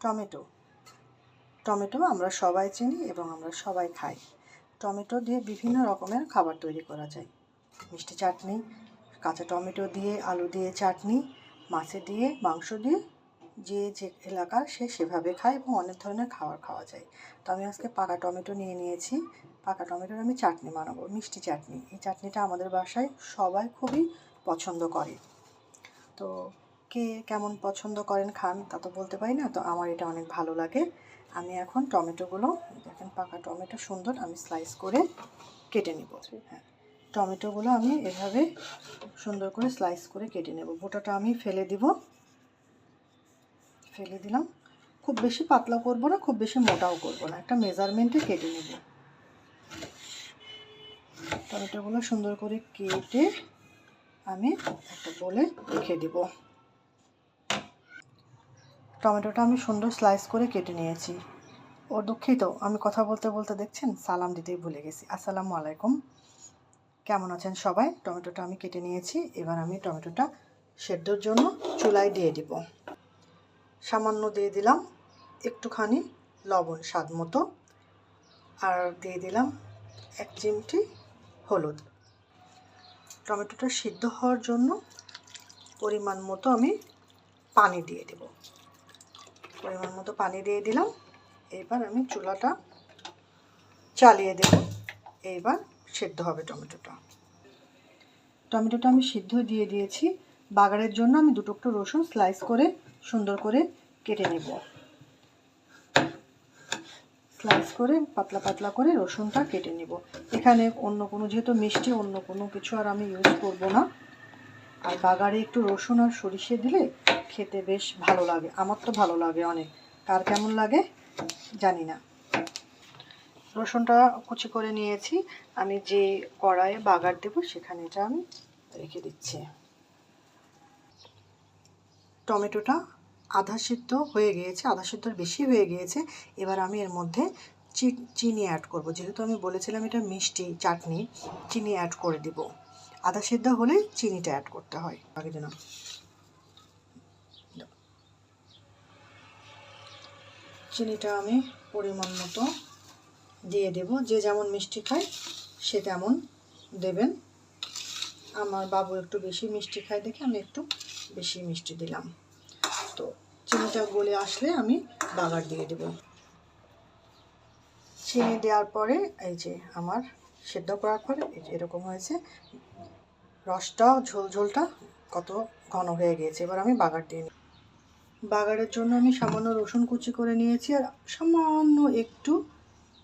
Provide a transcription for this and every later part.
Tomato tomato আমরা সবাই চিনি এবং আমরা সবাই খাই। টমেটো দিয়ে বিভিন্ন রকমের খাবার তৈরি করা যায়। মিষ্টি চাটনি, কাঁচা টমেটো দিয়ে আলু দিয়ে চাটনি, মাছে দিয়ে, মাংস দিয়ে, যে এলাকার সে সেভাবে খায় এবং অনেক ধরনের খাবার খাওয়া যায়। তো আমি আজকে পাকা টমেটো নিয়ে নিয়েছি। পাকা টমেটোর আমি চাটনি বানাবো, মিষ্টি চাটনি। এই চাটনিটা আমাদের বাসায় সবাই খুবই পছন্দ করে। তো কে কেমন পছন্দ করেন খান তা তো বলতে পারি না, তো আমার এটা অনেক ভালো লাগে। আমি এখন টমেটোগুলো, দেখেন পাকা টমেটো সুন্দর, আমি স্লাইস করে কেটে নেব। হ্যাঁ, টমেটোগুলো আমি এভাবে সুন্দর করে স্লাইস করে কেটে নেব। বোটাটা আমি ফেলে দিলাম। খুব বেশি পাতলা করব না, খুব বেশি মোটাও করব না, একটা মেজারমেন্টে কেটে নেব। টমেটোগুলো সুন্দর করে কেটে আমি একটা বলে রেখে দেব। টমেটোটা আমি সুন্দর স্লাইস করে কেটে নিয়েছি। ও দুঃখিত, আমি কথা বলতে বলতে দেখছেন সালাম দিতেই ভুলে গেছি। আসসালামু আলাইকুম, কেমন আছেন সবাই? টমেটোটা আমি কেটে নিয়েছি। এবার আমি টমেটোটা সেদ্ধর জন্য চুলায় দিয়ে দিব। সামান্য দিয়ে দিলাম একটুখানি লবণ স্বাদ মতো, আর দিয়ে দিলাম 1 চিমটি হলুদ। টমেটোটা সিদ্ধ হওয়ার জন্য পরিমাণ মতো আমি পানি দিয়ে দেব। পরিমাণ মতো পানি দিয়ে দিলাম। এবার আমি চুলাটা চালিয়ে দেব। এইবার সেদ্ধ হবে টমেটোটা আমি সিদ্ধ দিয়ে দিয়েছি। বাগারের জন্য আমি 2 টুকরো রসুন স্লাইস করে সুন্দর করে কেটে নেব। স্লাইস করে পাতলা পাতলা করে রসুনটা কেটে নেব। এখানে অন্য কোনো, যেহেতু মিষ্টি, অন্য কোনো কিছু আর আমি ইউজ করব না। আর বাগারে একটু রসুন আর সরিষে দিলে খেতে বেশ ভালো লাগে। আমার তো ভালো লাগে অনেক, কার কেমন লাগে জানি না। রসুনটা কুচি করে নিয়েছি। আমি যে কড়াইয়ে বাগার দেবো সেখানে এটা আমি রেখে দিচ্ছি। টমেটোটা আধা সিদ্ধ হয়ে গিয়েছে, আধা সিদ্ধর বেশি হয়ে গিয়েছে। এবার আমি এর মধ্যে চিনি অ্যাড করব। যেহেতু আমি বলেছিলাম এটা মিষ্টি চাটনি, চিনি অ্যাড করে দিব। আধা সিদ্ধ হলে চিনিটা অ্যাড করতে হয়। আগে যেন চিনিটা আমি পরিমাণ মতো দিয়ে দেব। যে যেমন মিষ্টি খায় সে তেমন দেবেন। আমার বাবু একটু বেশি মিষ্টি খায় দেখে আমি একটু বেশি মিষ্টি দিলাম। তো চিনিটা গলে আসলে আমি বাগার দিয়ে দেব। চিনি দেওয়ার পরে এই যে আমার সেদ্ধ করার পরে এই যে এরকম হয়েছে। রসটা, ঝোলটা কত ঘন হয়ে গিয়েছে। এবার আমি বাগার দিয়ে নিই। বাগারের জন্য আমি সামান্য রসুন কুচি করে নিয়েছি, আর সামান্য একটু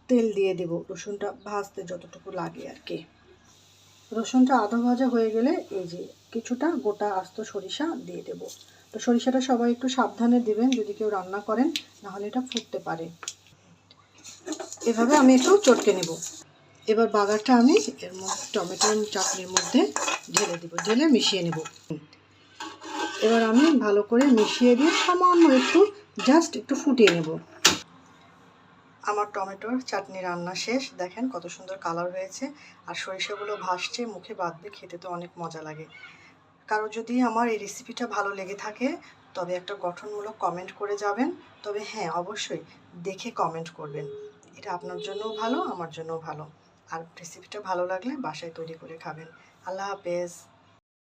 তেল দিয়ে দেব, রসুনটা ভাজতে যতটুকু লাগে আর কি। রসুনটা আধা ভাজা হয়ে গেলে এই যে কিছুটা গোটা আস্ত সরিষা দিয়ে দেব। তো সরিষাটা সবাই একটু সাবধানে দেবেন যদি কেউ রান্না করেন, নাহলে এটা ফুটতে পারে। এভাবে আমি একটু চটকে নেব। এবার বাগারটা আমি এর মধ্যে টমেটোর চাটনির মধ্যে ঢেলে দেব, ঢেলে মিশিয়ে নেব। এবার আমি ভালো করে মিশিয়ে দিয়ে সামান্য একটু জাস্ট একটু ফুটিয়ে নেব। আমার টমেটোর চাটনি রান্না শেষ। দেখেন কত সুন্দর কালার হয়েছে, আর সরিষাগুলো ভাসছে, মুখে বাঁধবে, খেতে তো অনেক মজা লাগে। কারো যদি আমার এই রেসিপিটা ভালো লেগে থাকে তবে একটা গঠনমূলক কমেন্ট করে যাবেন। তবে হ্যাঁ, অবশ্যই দেখে কমেন্ট করবেন। এটা আপনার জন্যও ভালো, আমার জন্যও ভালো। আর রেসিপিটা ভালো লাগলে বাসায় তৈরি করে খাবেন। আল্লাহ হাফেজ।